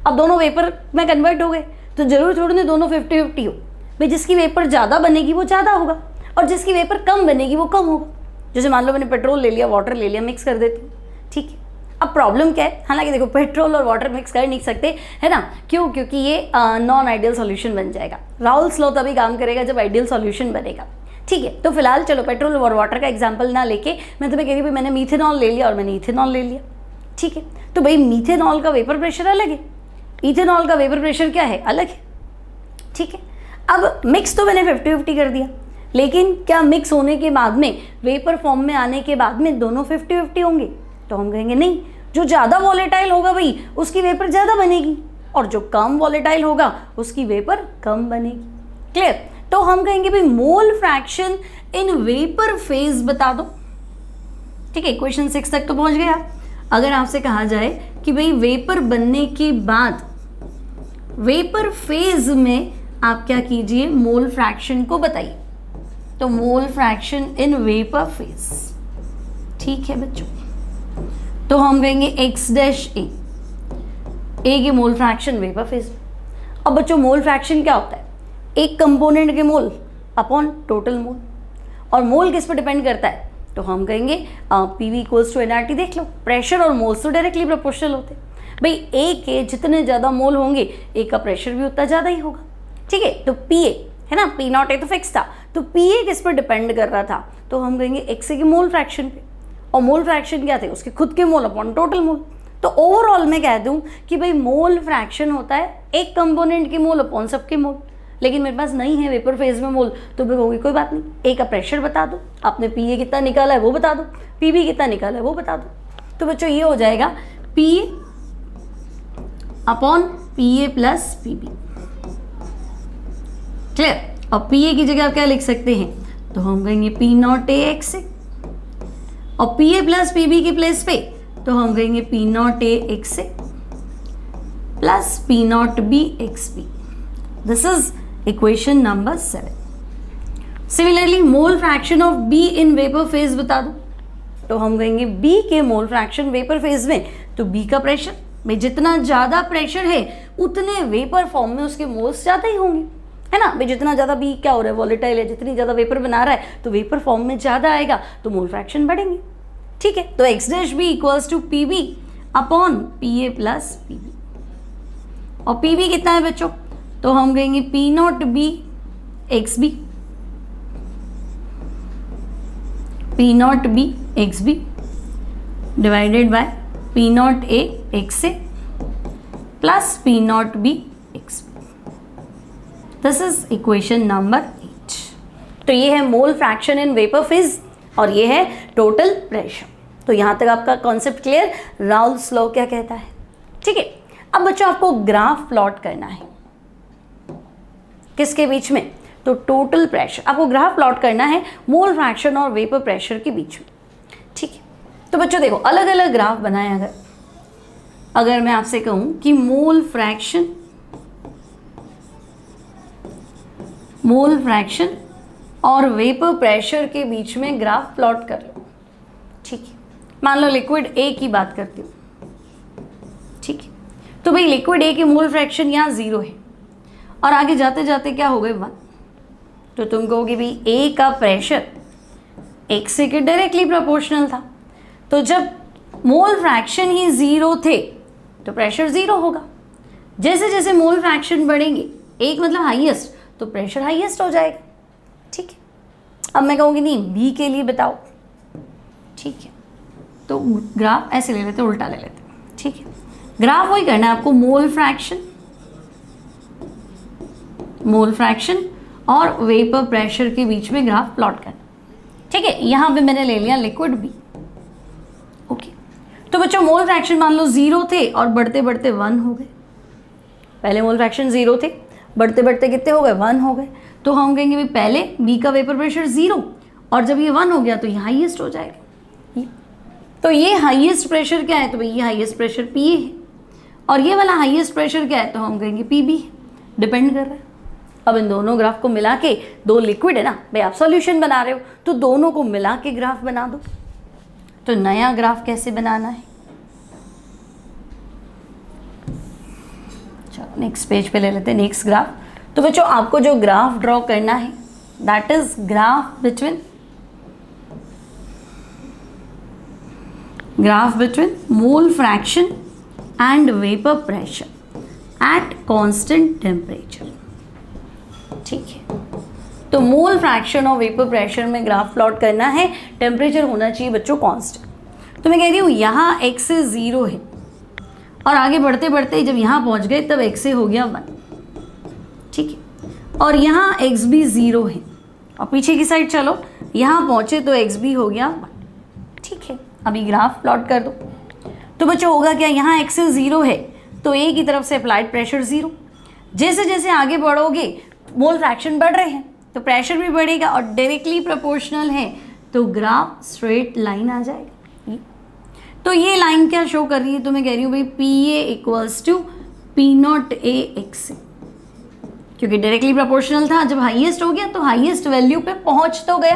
अब दोनों वेपर में कन्वर्ट हो गए, तो जरूर थोड़ी ना दोनों 50-50 हो। भाई जिसकी वेपर ज़्यादा बनेगी वो ज़्यादा होगा, और जिसकी वेपर कम बनेगी वो कम होगा। जैसे मान लो मैंने पेट्रोल ले लिया, वाटर ले लिया, मिक्स कर देती हूँ, ठीक है। अब प्रॉब्लम क्या है, हालांकि देखो पेट्रोल और वाटर मिक्स कर नहीं सकते, है ना, क्यों, क्योंकि ये नॉन आइडियल सॉल्यूशन बन जाएगा। राउल्स लॉ तभी काम करेगा जब आइडियल सॉल्यूशन बनेगा, ठीक है, तो फिलहाल चलो पेट्रोल और वाटर का एग्जाम्पल ना लेके मैं तुम्हें कह रही भाई मैंने मीथेनॉल ले लिया और मैंने इथेनॉल ले लिया। ठीक है, तो भाई मीथेनॉल का वेपर प्रेशर अलग है, इथेनॉल का वेपर प्रेशर क्या है, अलग है। ठीक है, अब मिक्स तो मैंने 50-50 कर दिया, लेकिन क्या मिक्स होने के बाद में वेपर फॉर्म में आने के बाद में दोनों 50-50 होंगे? तो हम कहेंगे नहीं, जो ज़्यादा वॉलेटाइल होगा भाई उसकी वेपर ज़्यादा बनेगी और जो कम वॉलेटाइल होगा उसकी वेपर कम बनेगी। क्लियर? तो हम कहेंगे भाई mole fraction in vapour phase बता दो। ठीक है, क्वेश्चन 6 तक तो पहुंच गए आप। अगर आपसे कहा जाए कि भाई वेपर बनने के बाद वेपर फेज में आप क्या कीजिए, मोल फ्रैक्शन को बताइए। तो mole fraction in vapour phase, ठीक है बच्चों, तो हम कहेंगे x डैश ए की मोल फ्रैक्शन वेपर फेज। अब बच्चों मोल फ्रैक्शन क्या होता है, एक कंपोनेंट के मोल अपॉन टोटल मोल, और मोल किस पर डिपेंड करता है? तो हम कहेंगे PV इक्वल्स टू nRT। देख लो, प्रेशर और मोल्स तो डायरेक्टली प्रोपोर्शनल होते हैं भाई, ए के जितने ज़्यादा मोल होंगे ए का प्रेशर भी उतना ज़्यादा ही होगा। ठीक है, तो PA है ना, P नॉट ए तो फिक्स था, तो PA किस पर डिपेंड कर रहा था? तो हम कहेंगे XA के मोल फ्रैक्शन पे, और मोल फ्रैक्शन क्या थे, उसके खुद के मोल अपॉन टोटल मोल। तो ओवरऑल मैं कह दूं कि भाई मोल फ्रैक्शन होता है एक कंपोनेंट के मोल अपॉन सबके मोल, लेकिन मेरे पास नहीं है वेपर फेज में मोल, तो फिर होगी कोई बात नहीं, ए का प्रेशर बता दो, आपने PA कितना निकाला है वो बता दो, PB कितना निकाला है वो बता दो। तो बच्चों ये हो जाएगा PA upon PA plus PB। Clear? और PA की जगह आप क्या लिख सकते हैं, तो हम कहेंगे P नॉट ए XA, और PA प्लस PB की प्लेस पे तो हम कहेंगे P not a XA plus P not B XB। This is equation number 7। Similarly mole fraction of B in vapour phase बता दो, तो हम कहेंगे B के मोल फ्रैक्शन वेपर फेज में, तो B का प्रेशर में जितना ज़्यादा प्रेशर है उतने वेपर फॉर्म में उसके मोल्स ज़्यादा ही होंगे, है ना भाई। जितना ज़्यादा B क्या हो रहा है, वॉलेटाइल है, जितनी ज़्यादा वेपर बना रहा है तो वेपर फॉर्म में ज़्यादा आएगा तो मोल फ्रैक्शन बढ़ेंगे। ठीक है, तो x dash B equals to PB upon PA plus PB, और PB कितना है बच्चों, तो हम कहेंगे P not B XB, P not B XB divided by P not A XA plus P not B XB। This is equation number 8। तो ये है mole fraction in vapour phase और ये है टोटल प्रेशर। तो यहाँ तक आपका कॉन्सेप्ट क्लियर, राउल्स लॉ क्या कहता है। ठीक है, अब बच्चों आपको ग्राफ प्लॉट करना है, किसके बीच में, तो टोटल प्रेशर, आपको ग्राफ प्लॉट करना है मोल फ्रैक्शन और वेपर प्रेशर के बीच में। ठीक है, तो बच्चों देखो अलग अलग ग्राफ बनाए, अगर मैं आपसे कहूं कि मोल फ्रैक्शन और वेपर प्रेशर के बीच में ग्राफ प्लॉट कर लो। ठीक है, मान लो लिक्विड A की बात करती हूँ। ठीक है, तो भाई लिक्विड A की मोल फ्रैक्शन यहाँ 0 है और आगे जाते जाते क्या हो गए 1, तो तुम कहोगे भाई A का प्रेशर XA के डायरेक्टली प्रोपोर्शनल था, तो जब मोल फ्रैक्शन ही 0 थे तो प्रेशर 0 होगा। जैसे जैसे मोल फ्रैक्शन बढ़ेंगे, एक मतलब हाईएस्ट, तो प्रेशर हाईएस्ट हो जाएगा। ठीक है, अब मैं कहूँगी नहीं B के लिए बताओ। ठीक है, तो ग्राफ ऐसे ले लेते, उल्टा ले लेते। ठीक है, ग्राफ वही करना है आपको, मोल फ्रैक्शन और वेपर प्रेशर के बीच में ग्राफ प्लॉट करना। ठीक है, यहाँ पे मैंने ले लिया लिक्विड B। ओके, तो बच्चों मोल फ्रैक्शन मान लो 0 थे और बढ़ते बढ़ते 1 हो गए। पहले मोल फ्रैक्शन 0 थे, बढ़ते बढ़ते कितने हो गए, 1 हो गए। तो हम कहेंगे भाई पहले B का वेपर प्रेशर 0 और जब ये 1 हो गया तो ये हाईएस्ट हो जाएगा। तो ये हाईएस्ट प्रेशर क्या है, तो भाई ये हाईएस्ट प्रेशर PA है, और ये वाला हाईएस्ट प्रेशर क्या है, तो हम कहेंगे PB है, डिपेंड कर रहा है। अब इन दोनों ग्राफ को मिला के, दो लिक्विड है ना भाई, आप सॉल्यूशन बना रहे हो तो दोनों को मिला के ग्राफ बना दो। तो नया ग्राफ कैसे बनाना है, चलो नेक्स्ट पेज पे ले लेते हैं नेक्स्ट ग्राफ। तो बच्चों आपको जो ग्राफ ड्रॉ करना है that is graph between mole fraction and vapour pressure at constant temperature. ठीक है, तो मोल फ्रैक्शन और वेपर प्रेशर में ग्राफ प्लॉट करना है, टेम्परेचर होना चाहिए बच्चों कांस्टेंट। तो मैं कह रही हूँ यहाँ x से 0 है और आगे बढ़ते बढ़ते जब यहाँ पहुँच गए तब x से हो गया 1, ठीक है, और यहाँ x भी 0 है और पीछे की साइड चलो, यहाँ पहुँचे तो x भी हो गया 1, ठीक है। अभी ग्राफ प्लॉट कर दो तो बच्चों होगा क्या, यहाँ x से 0 है तो a की तरफ से अप्लाइड प्रेशर 0, जैसे जैसे आगे बढ़ोगे मोल फ्रैक्शन बढ़ रहे हैं तो प्रेशर भी बढ़ेगा और डायरेक्टली प्रोपोर्शनल है तो ग्राफ स्ट्रेट लाइन आ जाएगा। तो ये लाइन क्या शो कर रही है, तो मैं कह रही हूँ भाई PA equals to P0A x, क्योंकि डायरेक्टली प्रोपोर्शनल था, जब हाईएस्ट हो गया तो हाईएस्ट वैल्यू पे पहुंच तो गया,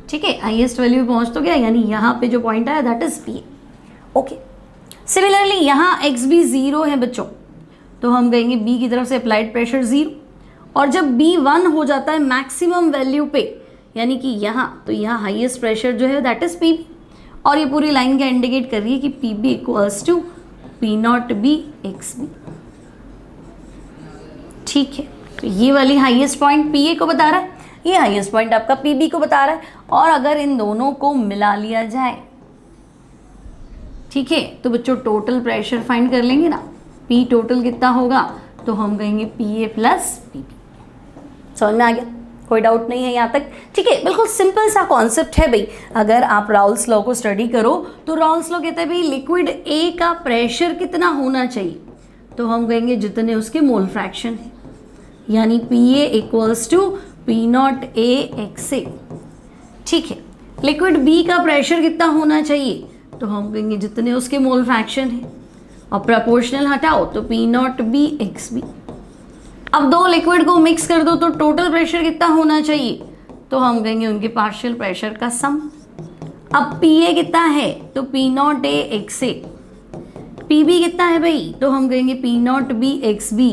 ठीक है, हाईएस्ट वैल्यू पे पहुंच तो गया, यानी यहाँ पे जो पॉइंट आया that is PA। Okay, similarly यहाँ x भी 0 है बच्चों, तो हम कहेंगे B की तरफ से अप्लाइड प्रेशर 0, और जब B 1 हो जाता है मैक्सिमम वैल्यू पे, यानी कि यहाँ, तो यहाँ हाईएस्ट प्रेशर जो है दैट इज PB, और ये पूरी लाइन क्या इंडिकेट कर रही है कि PB equals to P0B XB, ठीक है। तो ये वाली हाईएस्ट पॉइंट PA को बता रहा है, ये हाईएस्ट पॉइंट आपका PB को बता रहा है, और अगर इन दोनों को मिला लिया जाए, ठीक है, तो बच्चों टोटल प्रेशर फाइंड कर लेंगे ना, P टोटल कितना होगा, तो हम कहेंगे PA प्लस PB। समझ में आ गया, कोई डाउट नहीं है यहाँ तक, ठीक है। बिल्कुल सिंपल सा कॉन्सेप्ट है भाई। अगर आप राउल्स लॉ को स्टडी करो तो राउल्स लॉ कहते हैं भाई लिक्विड A का प्रेशर कितना होना चाहिए, तो हम कहेंगे जितने उसके मोल फ्रैक्शन है, यानी PA equals to P0A XA, ठीक है। लिक्विड B का प्रेशर कितना होना चाहिए, तो हम कहेंगे जितने उसके मोल फ्रैक्शन है, और प्रोपोर्शनल हटाओ तो P0B XB। अब दो लिक्विड को मिक्स कर दो तो टोटल प्रेशर कितना होना चाहिए, तो हम कहेंगे उनके पार्शियल प्रेशर का सम। अब PA कितना है, तो P0A XA। PB कितना है भाई, तो हम कहेंगे P0B XB।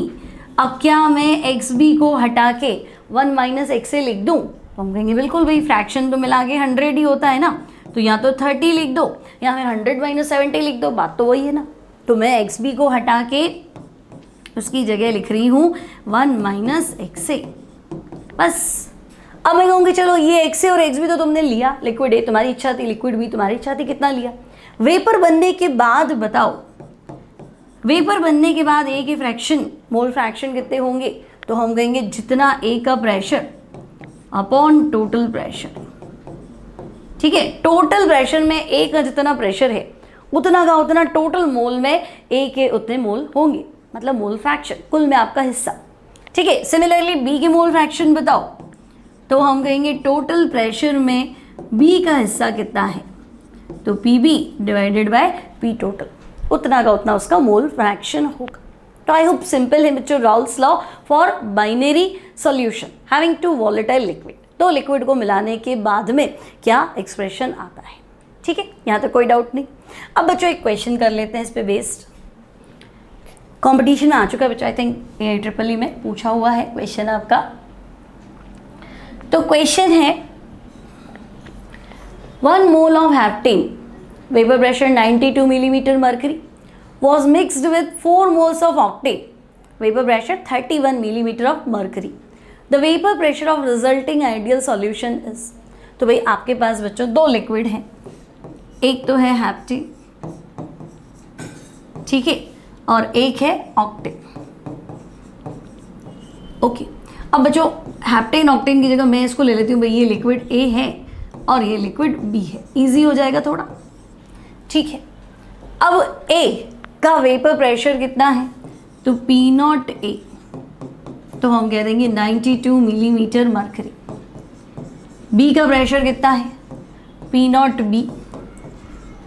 अब क्या मैं XB को हटा के 1 माइनस XA लिख दूँ, तो हम कहेंगे बिल्कुल भाई, फ्रैक्शन तो मिला के 100 ही होता है ना, तो या तो 30 लिख दो या फिर 100 माइनस 70 लिख दो, बात तो वही है ना। तो मैं XB को हटा के उसकी जगह लिख रही हूँ 1 माइनस XA, बस। अब मैं कहूँगी चलो ये XA और XB तो तुमने लिया, लिक्विड A तुम्हारी इच्छा थी, लिक्विड B तुम्हारी इच्छा थी, कितना लिया। वेपर बनने के बाद बताओ, वेपर बनने के बाद A के फ्रैक्शन, मोल फ्रैक्शन कितने होंगे, तो हम कहेंगे जितना A का प्रेशर अपॉन टोटल प्रेशर, ठीक है। टोटल प्रेशर में A का जितना प्रेशर है उतना का उतना टोटल मोल में A के उतने मोल होंगे, मतलब मोल फ्रैक्शन, कुल में आपका हिस्सा, ठीक है। सिमिलरली B के मोल फ्रैक्शन बताओ, तो हम कहेंगे टोटल प्रेशर में B का हिस्सा कितना है, तो PB divided by P total, उतना का उतना उसका मोल फ्रैक्शन होगा। तो आई होप सिंपल है बच्चों, Raoult's law for binary solution having two volatile liquid. तो लिक्विड को मिलाने के बाद में क्या एक्सप्रेशन आता है, ठीक है, यहाँ तक कोई डाउट नहीं। अब बच्चों एक क्वेश्चन कर लेते हैं इस पे बेस्ड, कंपटीशन में आ चुका है बच्चों, आई थिंक AIEEE में पूछा हुआ है क्वेश्चन आपका। तो क्वेश्चन है 1 mole of heptane, vapour pressure 92 millimetre mercury, was mixed with 4 moles of octane, vapor pressure 31 millimeter of mercury. The vapor pressure of resulting ideal solution is, तो भाई आपके पास बच्चों दो लिक्विड हैं, एक तो है हेप्टेन, ठीक है, और एक है ऑक्टेन। ओके, अब बच्चों हेप्टेन ऑक्टेन की जगह मैं इसको ले लेती हूँ भाई, ये लिक्विड A है और ये लिक्विड B है, इजी हो जाएगा थोड़ा, ठीक है। अब A का वेपर प्रेशर कितना है, तो P0A, तो हम कह देंगे 92 मिलीमीटर मर्करी। B का प्रेशर कितना है, P0B,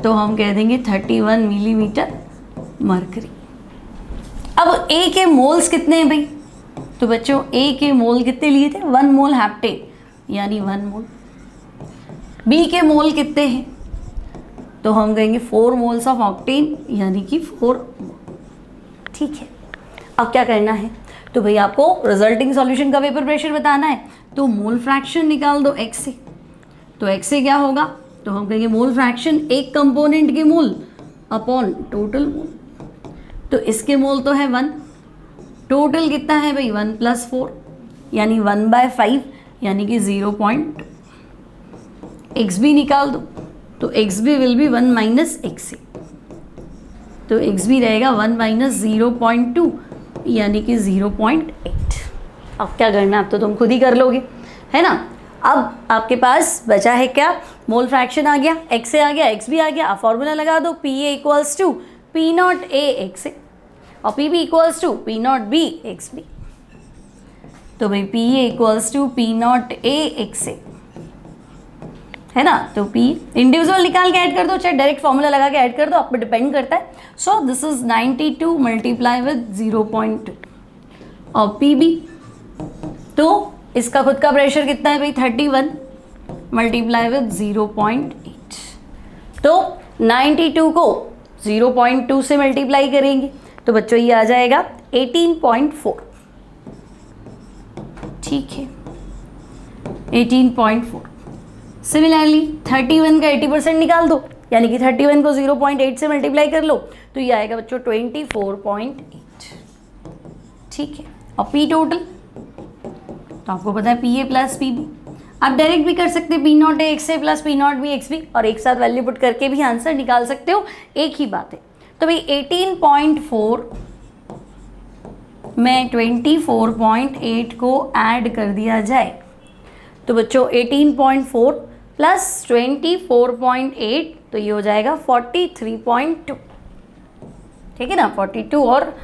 तो हम कह देंगे 31 मिलीमीटर मर्करी। अब A के मोल्स कितने हैं भाई, तो बच्चों A के मोल कितने लिए थे, 1 मोल हेप्टेन यानी 1 मोल। B के मोल कितने हैं, तो हम कहेंगे 4 मोल्स ऑफ ऑक्टेन यानी कि 4 मोल, ठीक है। अब क्या करना है, तो भाई आपको रिजल्टिंग सॉल्यूशन का वेपर प्रेशर बताना है, तो मोल फ्रैक्शन निकाल दो x से, तो x से क्या होगा, तो हम कहेंगे मोल फ्रैक्शन एक कंपोनेंट के मोल अपॉन टोटल मोल, तो इसके मोल तो है 1, टोटल कितना है भाई 1 + 4, यानी 1/5 यानी कि 0.2। एक्स बी निकाल दो तो x B will be 1 minus x A, तो एक्स बी रहेगा 1 माइनस 0.2 यानी कि 0.8। अब क्या करना है, अब तो तुम खुद ही कर लोगे, है ना। अब आपके पास बचा है क्या, मोल फ्रैक्शन आ गया, एक्स ए आ गया, एक्स बी आ गया। अब फॉर्मूला लगा दो, P A equals to P not A x A और P B equals to P not B x B. तो भाई P A equals to P not A x A, है ना। तो पी इंडिविजुअल निकाल के ऐड कर दो, चाहे डायरेक्ट फॉर्मूला लगा के ऐड कर दो, आप पे डिपेंड करता है। So this is 92 multiply with 0.2 और पी बी, तो इसका खुद का प्रेशर कितना है भाई 31 मल्टीप्लाई विद 0.8। तो 92 को 0.2 से मल्टीप्लाई करेंगे तो बच्चों ये आ जाएगा 18.4। ठीक है, 18.4। सिमिलरली 31 का 80% निकाल दो, यानी कि 31 को 0.8 से मल्टीप्लाई कर लो तो ये आएगा बच्चों 24.8। ठीक है, और पी टोटल तो आपको पता है P A plus P B. आप डायरेक्ट भी कर सकते हैं, P not A x A plus P not B x B, और एक साथ वैल्यू पुट करके भी आंसर निकाल सकते हो, एक ही बात है। तो भाई 18.4 में 24.8 को ऐड कर दिया जाए तो बच्चों 18.4 प्लस 24.8 तो ये हो जाएगा 43.2। ठीक है ना, 42 और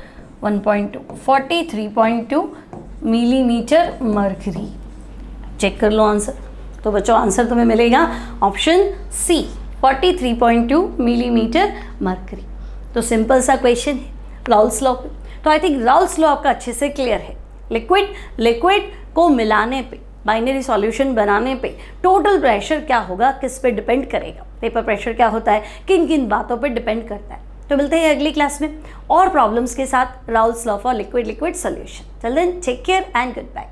1.2 43.2 मिलीमीटर मर्करी। चेक कर लो आंसर। तो बच्चों आंसर तुम्हें मिलेगा ऑप्शन सी 43.2 मिलीमीटर मर्करी। तो सिंपल सा क्वेश्चन है राउल्स लॉ पे। तो आई थिंक राउल्स लॉ आपका अच्छे से क्लियर है। लिक्विड को मिलाने पे, बाइनरी सॉल्यूशन बनाने पे टोटल प्रेशर क्या होगा, किस पे डिपेंड करेगा, पेपर प्रेशर क्या होता है, किन किन बातों पे डिपेंड करता है। तो मिलते हैं अगली क्लास में और प्रॉब्लम्स के साथ, Raoult's law for liquid solution. Till then take care and good bye.